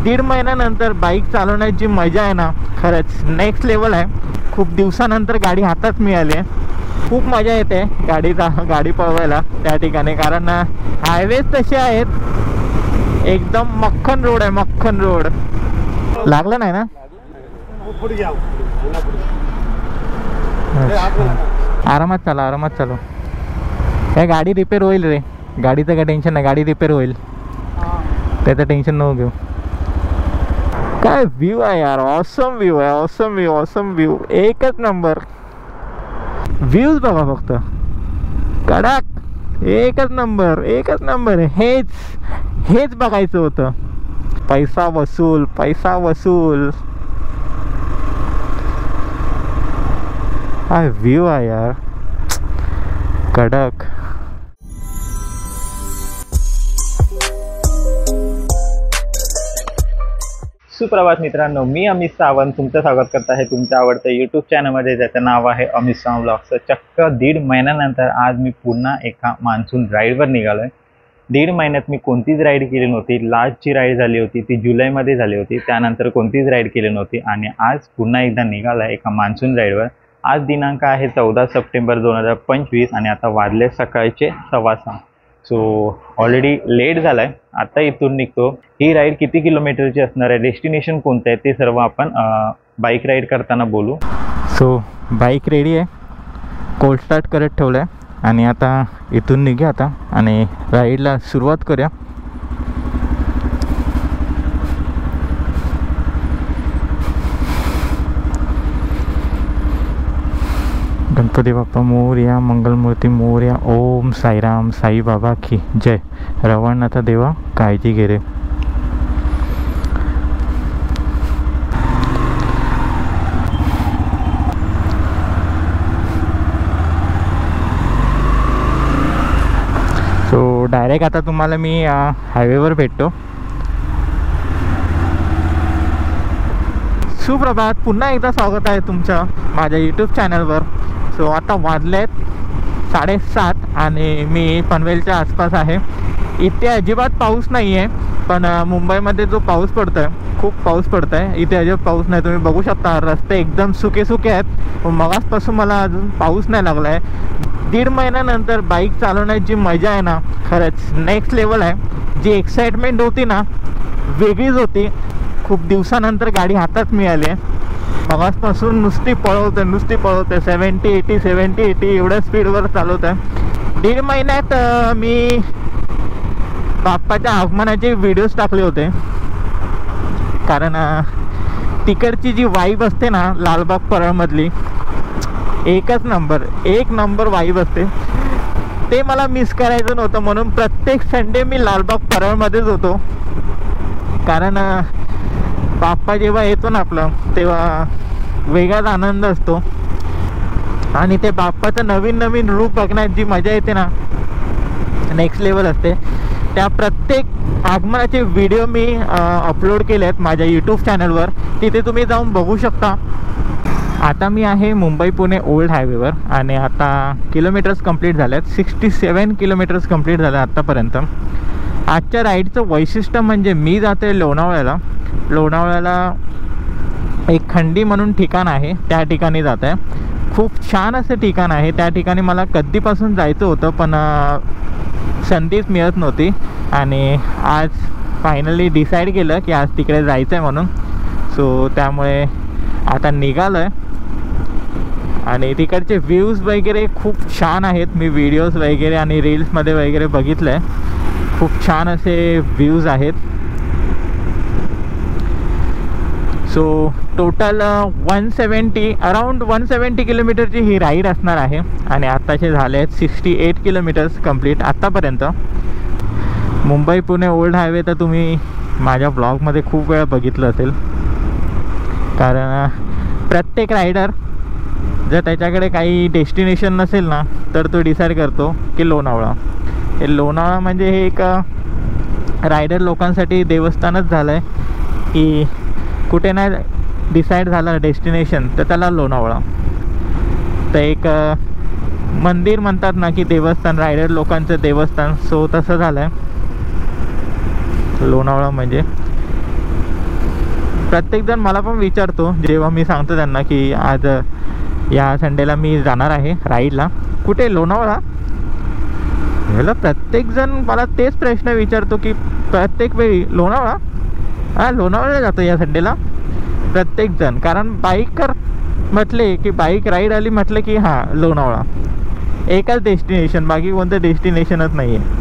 1.5 महिन्यानंतर बाईक चालवण्याची मजा आहे ना, खरंच नेक्स्ट लेवल आहे. खूप दिवसानंतर गाडी हातात मिळाली आहे. खूप मजा येते गाडी पळवायला त्या ठिकाणी, कारण हायवेज तसे आहेत, एकदम मक्खन रोड आहे, मक्खन रोड. लागलं नाही ना? आरामात चालू, आरामात चालू. काय गाडी रिपेअर होईल रे, गाडीचं काय टेन्शन नाही, गाडी रिपेअर होईल, त्याचं टेन्शन नको घेऊ. काय व्ह्यू आहे यार, ऑसम व्ह्यू आहे, ऑसम व्ह्यू, ऑसम व्ह्यू, एकच नंबर व्ह्यूज बघा फक्त, कडक, एकच नंबर, एकच नंबर. हेच बघायचं होतं. पैसा वसूल, पैसा वसूल. काय व्ह्यू आहे यार, कडक. सुप्रभात मित्रांनो, मी अमित सावंत तुमचं स्वागत करत आहे तुमच्या आवडत्या यूट्यूब चॅनलमध्ये, ज्याचं नाव आहे अमित सावंत ब्लॉग्स. चक्क 1.5 महिन्यानंतर आज मी पुन्हा एका मान्सून राईडवर निघालो आहे. 1.5 महिन्यात मी कोणतीच राईड केली नव्हती. लास्टची राईड झाली होती ती जुलैमध्ये झाली होती, त्यानंतर कोणतीच राईड केली नव्हती आणि आज पुन्हा एकदा निघाला आहे एका मान्सून राईडवर. आज दिनांक आहे 14 सप्टेंबर 2025 आणि आता वाजले सकाळचे 6:15. सो ऑलरेडी लेट झाला आहे. आता इथून निघतो. ही राईड किती किलोमीटरची असणार आहे, डेस्टिनेशन कोणतं आहे, ते सर्व आपण बाईक राईड करताना बोलू. सो बाईक रेडी आहे, कोल्ड स्टार्ट करत ठेवलं आहे आणि आता इथून निघूया आता आणि राईडला सुरुवात करूया. गणपती बाप्पा मोरया, मंगलमूर्ती मोरया, ओम साईराम, साई बाबा की जय. रवानाथा देवा काळजी घे रे. सो डायरेक्ट आता तुम्हाला मी हायवेवर भेटतो. सुप्रभात, पुन्हा एकदा स्वागत आहे तुमचं माझ्या यूट्यूब चॅनलवर. सो आता वाजले आहेत 7:30 आणि मी पनवेलच्या आसपास आहे. इथे अजिबात पाऊस नाही आहे, पण मुंबईमध्ये जो पाऊस पडतो आहे, खूप पाऊस पडतो आहे. इथे अजिबात पाऊस नाही, तुम्ही बघू शकता. रस्ते एकदम सुके आहेत. मगासपासून मला अजून पाऊस नाही लागला आहे. 1.5 महिन्यानंतर बाईक चालवण्याची मजा आहे ना, खरंच नेक्स्ट लेवल आहे. जी एक्साइटमेंट होती ना, वेगळीच होती. खूप दिवसानंतर गाडी हातात मिळाली आहे. मगासपासून नुसती पळवते 70-80 एवढ्या स्पीडवर चालवत आहे. 1.5 महिन्यात मी बाप्पाच्या आगमनाचे व्हिडिओज टाकले होते, कारण तिकडची जी वाईब असते ना लालबाग परळमधली, एक नंबर वाईब असते. ते मला मिस करायचं नव्हतं, म्हणून प्रत्येक संडे मी लालबाग परळमध्येच होतो. कारण बाप्पा जेव्हा येतो ना आपलं, तेव्हा वेगळाच आनंद असतो आणि ते बाप्पाचं नवीन रूप बघण्यात जी मजा येते ना, नेक्स्ट लेवल असते. त्या प्रत्येक आगमनाचे व्हिडिओ मी अपलोड केले आहेत माझ्या यूट्यूब चॅनलवर, तिथे तुम्ही जाऊन बघू शकता. आता मी आहे मुंबई पुणे ओल्ड हायवेवर आणि आता किलोमीटर्स कंप्लीट झाले आहेत. 67 किलोमीटर्स कंप्लीट झाले आत्तापर्यंत. आजच्या राईडचं वैशिष्ट्य म्हणजे मी जाते लोणावळ्याला एक खंडी म्हणून ठिकाण आहे, त्या ठिकाणी जात आहे. खूप छान असं ठिकाण आहे. त्या ठिकाणी मला कधीपासून जायचं होतं, पण संधीच मिळत नव्हती आणि आज फायनली डिसाईड केलं की आज तिकडे जायचं आहे म्हणून. सो त्यामुळे आता निघालो आहे आणि तिकडचे व्ह्यूज वगैरे खूप छान आहेत. मी व्हिडिओज वगैरे आणि रील्समध्ये वगैरे बघितलं आहे, खूप छान असे व्ह्यूज आहेत. सो टोटल अराउंड 170 किलोमीटरची ही राईड असणार आहे आणि आत्ताचे झाले आहेत 68 किलोमीटर्स कंप्लीट आत्तापर्यंत. मुंबई पुणे ओल्ड हायवे तर तुम्ही माझ्या ब्लॉगमध्ये खूप वेळा बघितलं असेल, कारण प्रत्येक रायडर जर त्याच्याकडे काही डेस्टिनेशन नसेल ना, तर तो डिसाईड करतो की लोणावळा. हे लोणावळा म्हणजे हे एक रायडर लोकांसाठी देवस्थानच झालं आहे की कुठे नाही डिसाईड झालं डेस्टिनेशन तर त्याला लोणावळा. तर एक मंदिर म्हणतात ना की देवस्थान, रायडर लोकांचं देवस्थान. सो तसं झालं आहे लोणावळा म्हणजे. प्रत्येकजण मला पण विचारतो जेव्हा मी सांगतो त्यांना की आज या संडेला मी जाणार आहे राईडला. कुठे? लोणावळा. ह्याला प्रत्येकजण मला तेच प्रश्न विचारतो की प्रत्येक वेळी लोणावळा. हां, लोणावळ्याला जातो या संडेला प्रत्येकजण. कारण बाईकर म्हटले की बाईक राईड आली म्हटलं की हां लोणावळा, एकच डेस्टिनेशन, बाकी कोणतं डेस्टिनेशनच नाही आहे.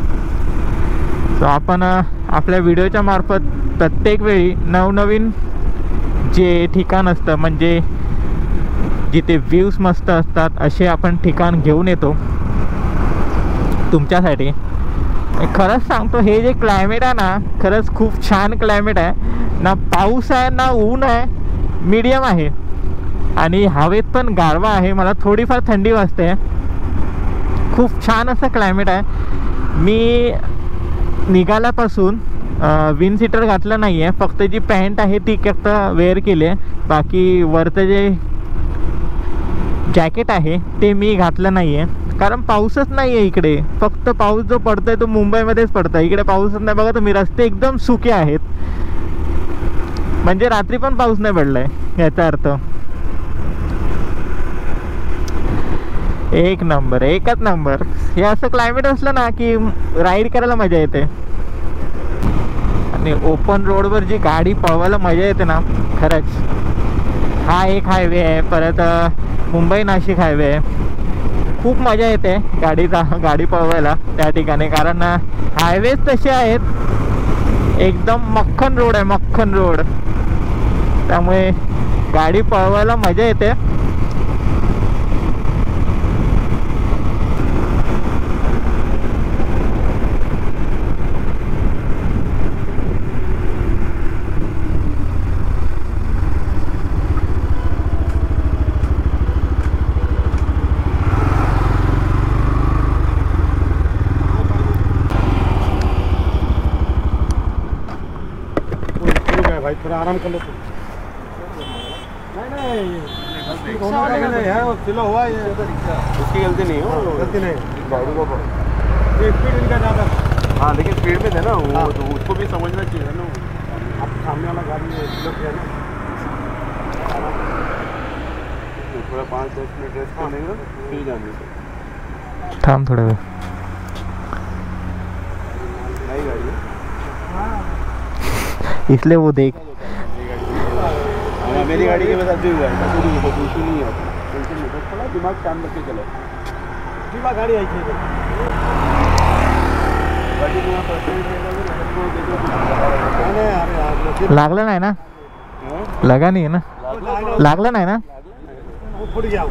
सो आपण आपल्या व्हिडिओच्या मार्फत प्रत्येक वेळी नवनवीन जे ठिकाण असतं म्हणजे जिथे व्ह्यूज मस्त असतात असे आपण ठिकाण घेऊन येतो तुमच्यासाठी. खरंच सांगतो, हे जे क्लायमेट आहे ना खरंच खूप छान क्लायमेट आहे. ना पाऊस आहे ना ऊन आहे, मीडियम आहे. आणि हवेत पण गारवा आहे, मला थोडीफार थंडी वाजते. खूप छान असं क्लायमेट आहे. मी निघाल्यापासून विन सीटर घातलं नाही आहे, फक्त जी पॅन्ट आहे ती फक्त वेअर केली आहे. बाकी वरचं जे जॅकेट आहे ते मी घातलं नाही आहे कारण पाऊसच नाही आहे इकडे. फक्त पाऊस जो पडतोय तो मुंबईमध्येच पडतोय, इकडे पाऊसच नाही. बघा तुम्ही, रस्ते एकदम सुके आहेत. म्हणजे रात्री पण पाऊस नाही पडलाय याचा अर्थ. एक नंबर, एकच नंबर. हे असं क्लायमेट असलं ना की राईड करायला मजा येते. आणि ओपन रोडवर जी गाडी पळवायला मजा येते ना खरंच. हा एक हायवे आहे, परत मुंबई नाशिक हायवे आहे. खूप मजा येते गाडी पळवायला त्या ठिकाणी, कारण हायवेज तसे आहेत, एकदम मक्खन रोड आहे, मक्खन रोड. त्यामुळे गाडी पळवायला मजा येते. भाई थोड़ा आराम कर लो तुम। नहीं है, वो सिला हुआ है, उसकी गलती नहीं हो, गलती नहीं गाड़ी को स्पीड इनका ज़्यादा। हाँ लेकिन स्पीड में थे ना वो, तो उसको भी समझना चाहिए ना। आप सामने वाला गाड़ी स्लो किया ना, थोड़ा 5-10 मिनट रेस्ट करने का फिर जाने। थांब थोड़ा वेळ. नई गाड़ी है इसलिए वो देख, मेरी गाड़ी के साथ भी हुआ है, इशू नहीं है, टेंशन नहीं, बस थोड़ा दिमाग शांत रख के चलो. दिमाग गाड़ी आई थी गाड़ी में लागलं नाही ना? लगा नाही ना? लागलं नाही ना? फुट गया.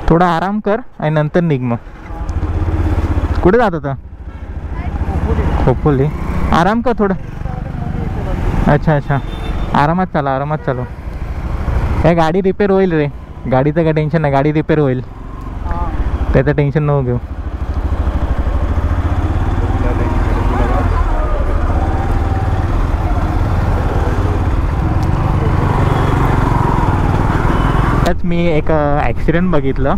थोडा आराम कर आणि नंतर निघ. मग कुठे जात होता? खोपोली. आराम कर थोडं. अच्छा अच्छा, आरामात चाला, आरामात चालू. काय गाडी रिपेअर होईल रे, गाडीचं काय टेन्शन नाही, गाडी रिपेअर होईल, त्याचं टेन्शन नको घेऊ. त्याच मी एक ॲक्सिडेंट बघितलं.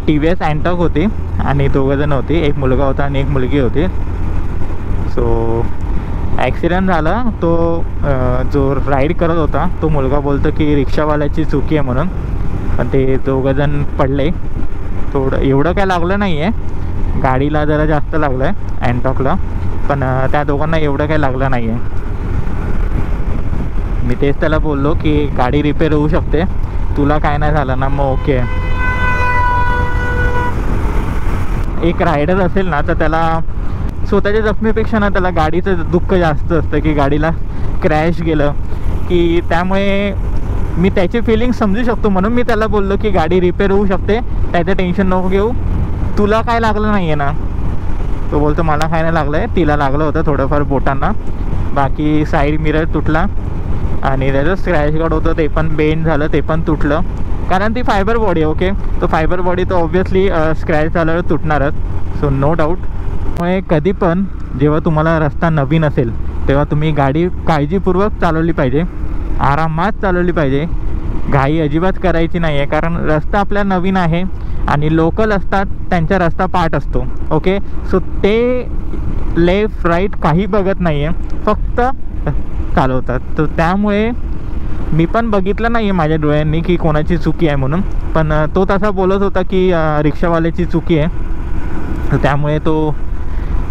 TVS अँटॉक होती आणि दोघंजण होती, एक मुलगा होता आणि एक मुलगी होती. सो ॲक्सिडेंट झाला. तो जो राईड करत होता तो मुलगा बोलतो की रिक्षावाल्याची चुकी आहे म्हणून, पण ते दोघंजण पडले. थोडं एवढं काय लागलं नाही आहे, गाडीला जरा जास्त लागलं आहे अँटॉकला, पण त्या दोघांना एवढं काय लागलं नाही आहे. मी तेच त्याला बोललो की गाडी रिपेअर होऊ शकते, तुला काय नाही झालं ना, मग ओके. एक रायडर असेल ना तर त्याला स्वतःच्या जखमीपेक्षा ना त्याला गाडीचं दुःख जास्त असतं की गाडीला क्रॅश गेलं की. त्यामुळे मी त्याची फिलिंग समजू शकतो, म्हणून मी त्याला बोललो की गाडी रिपेअर होऊ शकते, त्याचं टेन्शन नको घेऊ, तुला काय लागलं नाही आहे ना. तो बोलतो मला काय नाही लागलं आहे, तिला लागलं होतं थोडंफार बोटांना, बाकी साईड मिरर तुटला आणि त्याचं स्क्रॅच गार्ड होतं ते पण बेंड झालं, ते पण तुटलं. कारण ती फायबर बॉडी आहे. ओके, तो फायबर बॉडी तर ऑब्व्हियसली स्क्रॅच झाल्यावर तुटणारच, सो नो डाऊट. त्यामुळे कधी पण जेव्हा तुम्हाला रस्ता नवीन असेल तेव्हा तुम्ही गाडी काळजीपूर्वक चालवली पाहिजे, आरामात चालवली पाहिजे, घाई अजिबात करायची नाही आहे. कारण रस्ता आपला नवीन आहे आणि लोकल असतात, त्यांचा रस्ता पाठ असतो. ओके, सो ते लेफ्ट राईट काही बघत नाही आहे, फक्त चालवतात. तर त्यामुळे मी पण बघितलं नाही आहे माझ्या डोळ्यांनी की कोणाची चुकी आहे म्हणून, पण तो तसा बोलत होता की रिक्षावाल्याची चुकी आहे, तर त्यामुळे तो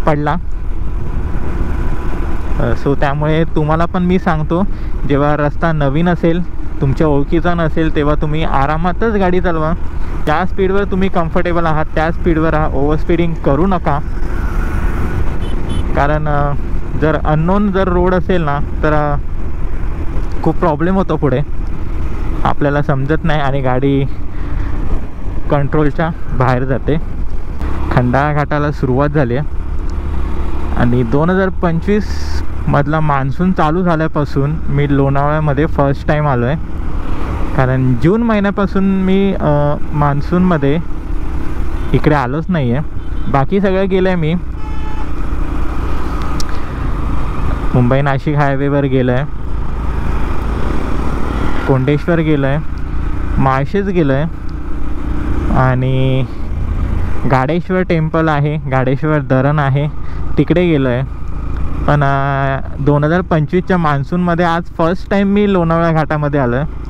पडला. सो त्यामुळे तुम्हाला पण मी सांगतो, जेव्हा रस्ता नवीन असेल, तुमच्या ओळखीचा नसेल, तेव्हा तुम्ही आरामातच गाडी चालवा. ज्या स्पीडवर तुम्ही कम्फर्टेबल आहात त्या स्पीडवर राहा, ओव्हर स्पीडिंग करू नका. कारण जर अननोन जर रोड असेल ना तर खूप प्रॉब्लेम होतो पुढे, आपल्याला समजत नाही आणि गाडी कंट्रोलच्या बाहेर जाते. खंडाळा घाटाला सुरुवात झाली आहे आणि 2025 मधला मान्सून चालू झाल्यापासून मी लोणावळ्यामध्ये फर्स्ट टाईम आलो आहे. कारण जून महिन्यापासून मी मान्सूनमध्ये इकडे आलोच नाही आहे. बाकी सगळं गेलं आहे मी. मुंबई नाशिक हायवेवर गेलो आहे, कोंडेश्वर गेलो आहे, माळशेज गेलो आहे आणि गाडेश्वर टेम्पल आहे, गाडेश्वर धरण आहे, तिकडे गेलो आहे. पण 2025च्या मान्सूनमध्ये आज फर्स्ट टाईम मी लोणावळा घाटामध्ये आलो आहे.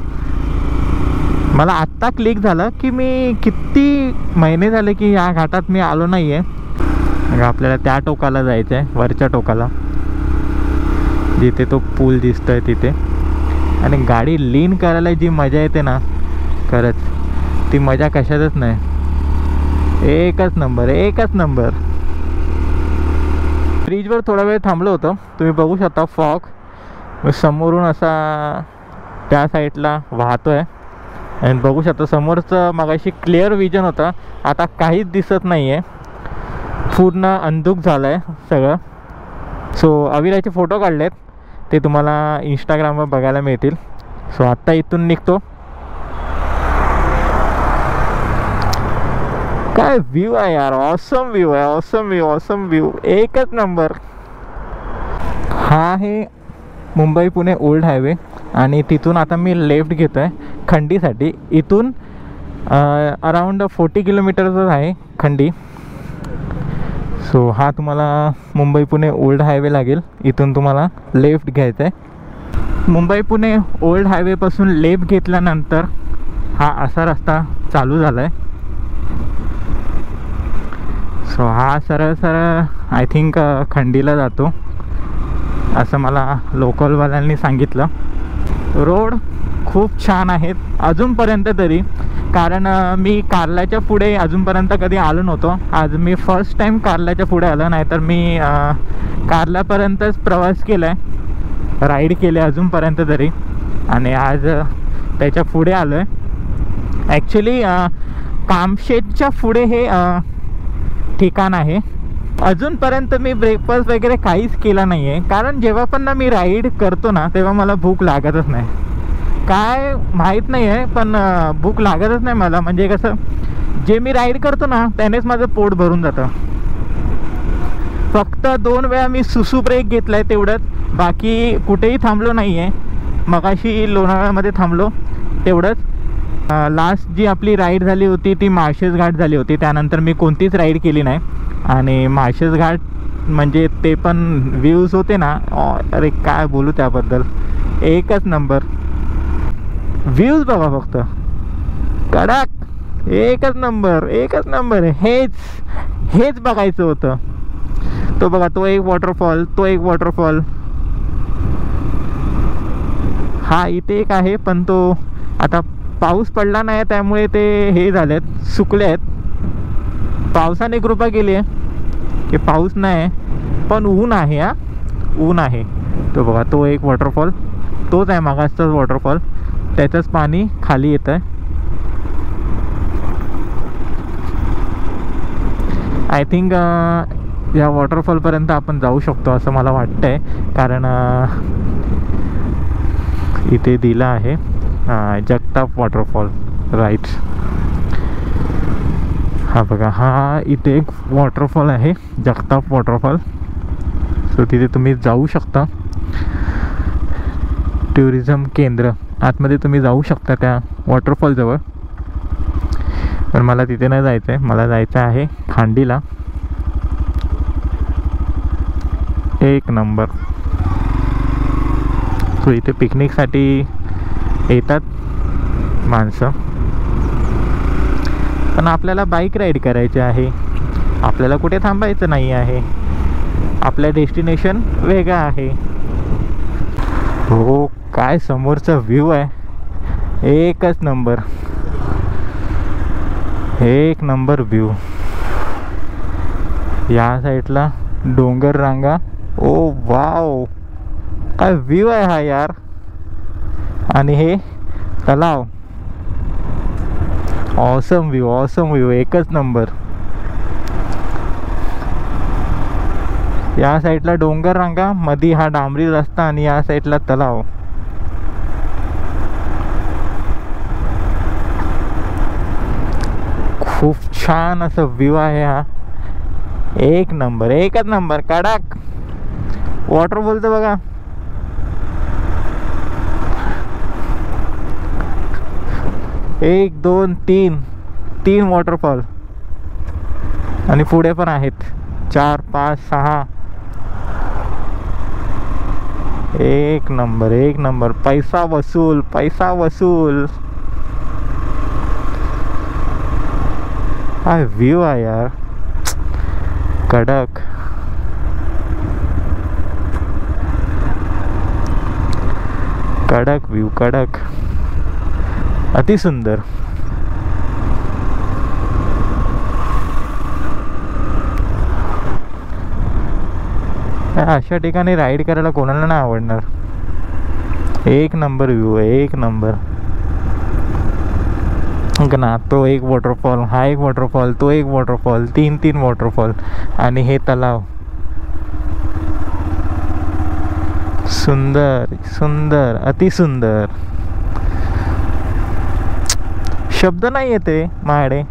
मला आत्ता क्लिक झालं की मी किती महिने झाले की या घाटात मी आलो नाही आहे. आपल्याला त्या टोकाला जायचं आहे, वरच्या टोकाला जिथे तो पूल दिसतो आहे तिथे. आणि गाडी लीन करायला जी मजा येते ना, खरंच ती मजा कशातच नाही. एकच नंबर, एकच नंबर. ब्रिजवर थोडा वेळ थांबलो होतो, तुम्ही बघू शकता फॉग समोरून असा त्या साईडला वाहतो आहे आणि बघू शकता समोरचं मगाशी क्लिअर विजन होतं, आता काहीच दिसत नाही आहे, पूर्ण अंधुक झालं आहे सगळं. सो अविराचे फोटो काढलेत, ते तुम्हाला इंस्टाग्रामवर बघायला मिळतील. सो आत्ता इथून निघतो. काय व्ह्यू आहे यार, ऑसम व्ह्यू आहे, ऑसम व्ह्यू, ऑसम व्ह्यू, एकच नंबर. हा आहे मुंबई पुणे ओल्ड हायवे आणि तिथून आता मी लेफ्ट घेतो आहे खंडीसाठी. इथून अराऊंड 40 किलोमीटरच आहे खंडी. सो हा तुम्हाला मुंबई पुणे ओल्ड हायवे लागेल, इथून तुम्हाला लेफ्ट घ्यायचं आहे. मुंबई पुणे ओल्ड हायवेपासून लेफ्ट घेतल्यानंतर हा असा रस्ता चालू झाला आहे. सो हा सरळ सरळ आय थिंक खंडीला जातो असं मला लोकलवाल्यांनी सांगितलं. रोड खूप छान आहेत अजूनपर्यंत तरी, कारण मी कारल्याच्या पुढे अजूनपर्यंत कधी आलो नव्हतो. आज मी फर्स्ट टाईम कारल्याच्या पुढे आलो, नाहीतर मी कारल्यापर्यंतच प्रवास केला आहे, राईड केले अजूनपर्यंत तरी, आणि आज त्याच्या पुढे आलो आहे. ॲक्च्युली कामशेतच्या पुढे हे ठिकाण आहे. अजूनपर्यंत मी ब्रेकफास्ट वगैरे काहीच केला नाही आहे, कारण जेव्हा पण ना मी राईड करतो ना तेव्हा मला भूक लागतच नाही, काय माहीत नाही आहे, पण भूक लागतच नाही मला. म्हणजे कसं, जे मी राईड करतो ना त्यानेच माझं पोट भरून जातं. फक्त 2 वेळा मी सुसू ब्रेक घेतला आहे तेवढंच, बाकी कुठेही थांबलो नाही आहे. मगाशी लोणावळ्यामध्ये थांबलो तेवढंच. लास्ट जी आपली राईड झाली होती ती माळशेज घाट झाली होती, त्यानंतर मी कोणतीच राईड केली नाही. आणि माळशेज घाट म्हणजे ते पण व्ह्यूज होते ना, अरे काय बोलू त्याबद्दल, एकच नंबर. व्ह्यूज बघा फक्त, कडक, एकच नंबर, एकच नंबर. हेच बघायचं होतं. तो बघा, तो एक वॉटरफॉल, तो एक वॉटरफॉल. हा इथे एक आहे, पण तो आता पाऊस पडला नाही त्यामुळे ते हे झालेत, सुकले आहेत. पावसाने कृपा केली आहे की पाऊस नाही, पण ऊन आहे. ऊन आहे. तो बघा, तो एक वॉटरफॉल, तोच आहे मागासचाच वॉटरफॉल, त्याचंच पाणी खाली येतं आहे. आय थिंक या वॉटरफॉलपर्यंत आपण जाऊ शकतो असं मला वाटतं आहे, कारण इथे दिलं आहे जगताप वॉटरफॉल, राईट. हा बघा, हा इथे एक वॉटरफॉल आहे, जगताप वॉटरफॉल. सो तिथे तुम्ही जाऊ शकता. टुरिझम केंद्र, आतमध्ये तुम्ही जाऊ शकता त्या वॉटरफॉलजवळ. पण मला तिथे नाही जायचं आहे, मला जायचं आहे खांडीला. एक नंबर. सो इथे पिकनिकसाठी येतात माणसं, पण आपल्याला बाईक राईड करायची आहे, आपल्याला कुठे थांबायचं नाही आहे, आपलं डेस्टिनेशन वेगळं आहे. हो, काय समोरचा व्ह्यू आहे, एकच नंबर, एक नंबर व्ह्यू. या साईडला डोंगर रांगा. ओ वाव, काय व्ह्यू आहे हा यार. आणि हे तलाव, ऑसम व्ह्यू, ऑसम व्ह्यू, एकच नंबर. या साईडला डोंगर रांगा, मध्ये हा डांबरी रस्ता आणि या साईडला तलाव. खूप छान असं व्ह्यू आहे हा, एक नंबर, एकच नंबर, कडक. वॉटरफॉलचं बघा, एक दोन तीन, तीन वॉटरफॉल आणि पुढे पण आहेत 4 5 6. एक नंबर, एक नंबर, पैसा वसूल, पैसा वसूल. काय व्ह्यू आहे यार, कडक. कडक व्ह्यू, कडक, अति सुंदर. अशा ठिकाणी राईड करायला कोणाला नाही आवडणार. एक नंबर व्ह्यू आहे, एक नंबर. ना तो एक वॉटरफॉल, हा एक वॉटरफॉल, तो एक वॉटरफॉल, तीन तीन वॉटरफॉल आणि हे तलाव. सुंदर, सुंदर, अति सुंदर. शब्द नाही येते माझ्याकडे.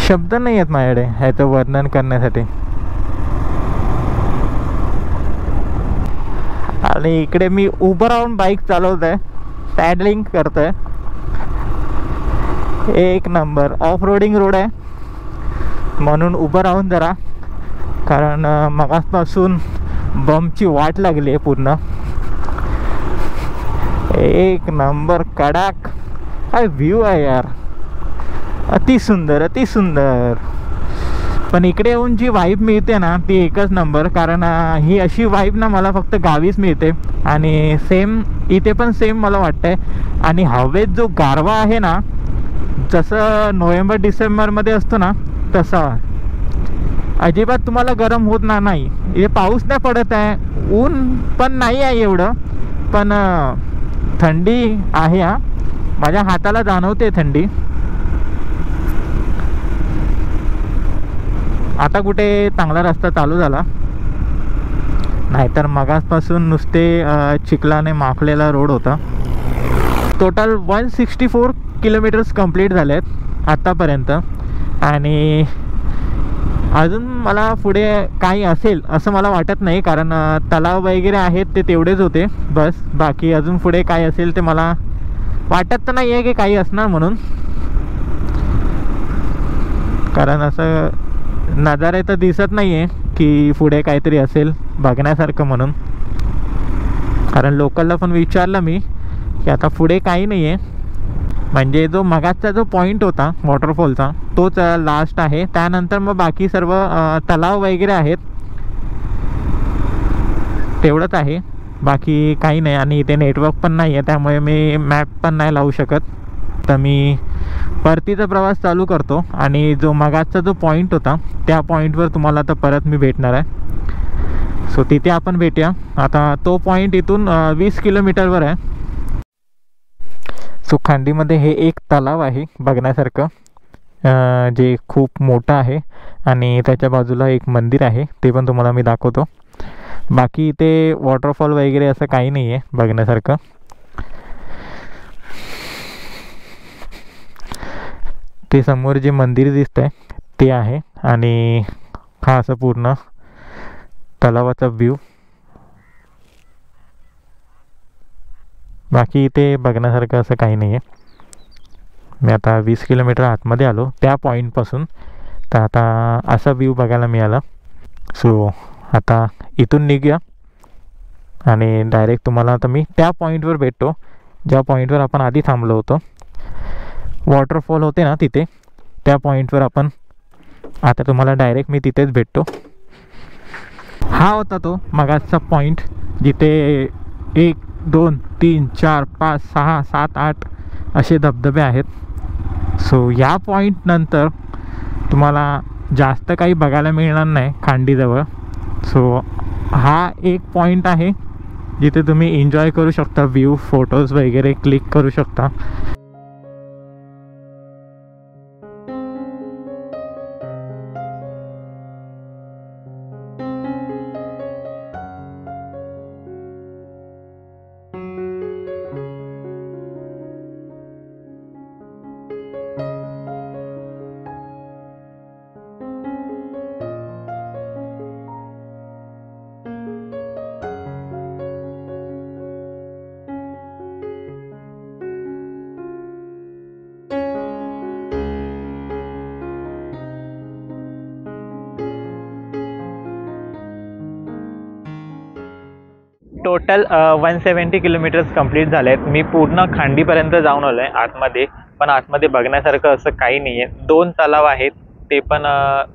शब्द नाही आहेत माझ्याकडे ह्याचं वर्णन करण्यासाठी. आणि इकडे मी उभं राहून बाईक चालवत आहे, पॅडलिंग करत आहे. एक नंबर. ऑफ रोडिंग रोड आहे म्हणून उभं राहून जरा, कारण मगासपासून बमची वाट लागली आहे पूर्ण. एक नंबर, कडक. काय व्ह्यू आहे यार, अति सुंदर, अति सुंदर. पण इकडे येऊन जी वाईब मिळते ना ती एकच नंबर. कारण ही अशी वाईब ना मला फक्त गावीच मिळते आणि सेम इथे पण सेम मला वाटतंय. आणि हवेत जो गारवा आहे ना, जसं नोव्हेंबर डिसेंबरमध्ये असतो ना तसा, अजिबात तुम्हाला गरम होत नाही. इथे पाऊस नाही पडत आहे, ऊन पण नाही आहे एवढं, पण थंडी आहे. हा, माझ्या हाताला जाणवते थंडी. आता कुठे चांगला रस्ता चालू झाला, नाहीतर मगासपासून नुसते चिखलाने माखलेला रोड होता. टोटल 164 किलोमीटर्स कंप्लीट झाले आहेत आत्तापर्यंत. आणि अजून मला पुढे काही असेल असं मला वाटत नाही, कारण तलाव वगैरे आहेत ते तेवढेच होते बस. बाकी अजून पुढे काय असेल ते मला वाटत तर नाही आहे की काही असणार म्हणून, कारण असं नजारे तर दिसत नाही आहे की पुढे काहीतरी असेल बघण्यासारखं म्हणून. कारण लोकलला पण विचारलं मी की आता पुढे काही नाही आहे, म्हणजे जो मगाचा जो पॉईंट होता वॉटरफॉलचा तोच लास्ट आहे. त्यानंतर मग बाकी सर्व तलाव वगैरे आहेत, तेवढंच आहे, बाकी काही नाही. आणि इथे नेटवर्क पण नाही आहे, त्यामुळे मी मॅप पण नाही लावू शकत. तर मी परतीचा प्रवास चालू करतो आणि जो मगाचा जो पॉईंट होता त्या पॉईंटवर तुम्हाला आता परत मी भेटणार आहे. सो तिथे आपण भेटूया. आता तो पॉईंट इथून 20 किलोमीटरवर आहे. सो खांडीमध्ये हे एक तलाव आहे बघण्यासारखं, जे खूप मोठं आहे आणि त्याच्या बाजूला एक मंदिर आहे, ते पण तुम्हाला मी दाखवतो. बाकी इथे वॉटरफॉल वगैरे असं काही नाही आहे बघण्यासारखं. ते समोर जे मंदिर दिसतंय ते आहे आणि हा असं पूर्ण तलावाचा व्ह्यू. बाकी इथे बघण्यासारखं असं काही नाही आहे. मी आता 20 किलोमीटर आतमध्ये आलो त्या पॉईंटपासून. तर आता असा व्ह्यू बघायला मिळाला. सो आता इथून निघूया आणि डायरेक्ट तुम्हाला आता मी त्या पॉईंटवर भेटतो ज्या पॉईंटवर आपण आधी थांबलो होतो. वॉटरफॉल होते ना तिथे, त्या पॉईंटवर आपण आता तुम्हाला डायरेक्ट मी तिथेच भेटतो. हा होता तो मगाचा पॉईंट जिथे 1 2 3 4 5 6 7 8 असे धबधबे आहेत. सो या पॉईंट नंतर तुम्हाला जास्त काही बघायला मिळणार नाही खांडीजवळ. सो हा एक पॉईंट आहे जिथे तुम्ही एन्जॉय करू शकता, व्ह्यू फोटोज वगैरे क्लिक करू शकता. टोटल 170 किलोमीटर्स कंप्लीट झाले आहेत. मी पूर्ण खांडीपर्यंत जाऊन आलो आहे आतमध्ये, पण आतमध्ये बघण्यासारखं असं काही नाही आहे. 2 तलाव आहेत, ते पण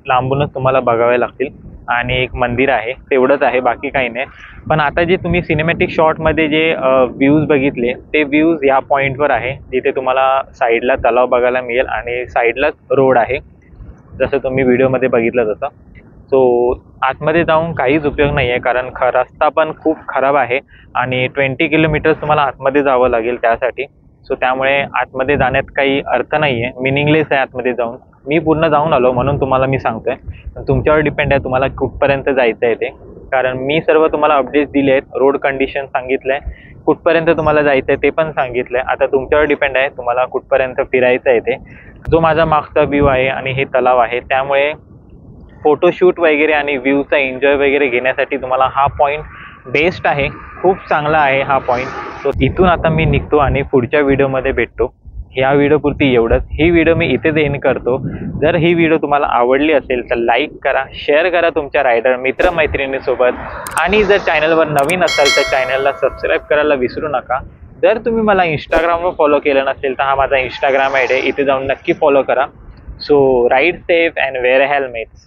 लांबूनच तुम्हाला बघावे लागतील, आणि एक मंदिर आहे, तेवढंच आहे, बाकी काही नाही. पण आता जे तुम्ही सिनेमॅटिक शॉटमध्ये जे व्ह्यूज बघितले ते व्ह्यूज या पॉईंटवर आहे, जिथे तुम्हाला साईडला तलाव बघायला मिळेल आणि साईडलाच रोड आहे, जसं तुम्ही व्हिडिओमध्ये बघितलं तसं. सो आतमध्ये जाऊन काहीच उपयोग नाही आहे, कारण रस्ता पण खूप खराब आहे आणि 20 किलोमीटर्स तुम्हाला आतमध्ये जावं लागेल त्यासाठी. सो त्यामुळे आतमध्ये जाण्यात काही अर्थ नाही आहे, मिनिंगलेस आहे आतमध्ये जाऊन. मी पूर्ण जाऊन आलो म्हणून तुम्हाला मी सांगतोय. तुमच्यावर डिपेंड आहे तुम्हाला कुठपर्यंत जायचं आहे ते, कारण मी सर्व तुम्हाला अपडेट्स दिले आहेत, रोड कंडिशन सांगितलं आहे, कुठपर्यंत तुम्हाला जायचं आहे ते पण सांगितलं आहे. आता तुमच्यावर डिपेंड आहे तुम्हाला कुठपर्यंत फिरायचं आहे ते. जो माझा मागचा व्ह्यू आहे आणि हे तलाव आहे, त्यामुळे फोटोशूट वगैरे आणि व्ह्यूचा एन्जॉय वगैरे घेण्यासाठी तुम्हाला हा पॉईंट बेस्ट आहे, खूप चांगला आहे हा पॉईंट. सो इथून आता मी निघतो आणि पुढच्या व्हिडिओमध्ये भेटतो. ह्या व्हिडिओपुरती एवढंच. ही व्हिडिओ मी इथेच एंड करतो. जर ही व्हिडिओ तुम्हाला आवडली असेल तर लाईक करा, शेअर करा तुमच्या रायडर मित्रमैत्रिणीसोबत, आणि जर चॅनलवर नवीन असाल तर चॅनलला सबस्क्राईब करायला विसरू नका. जर तुम्ही मला इंस्टाग्रामवर फॉलो केलं नसेल तर हा माझा इंस्टाग्राम आयडी आहे, इथे जाऊन नक्की फॉलो करा. So ride safe and wear helmets.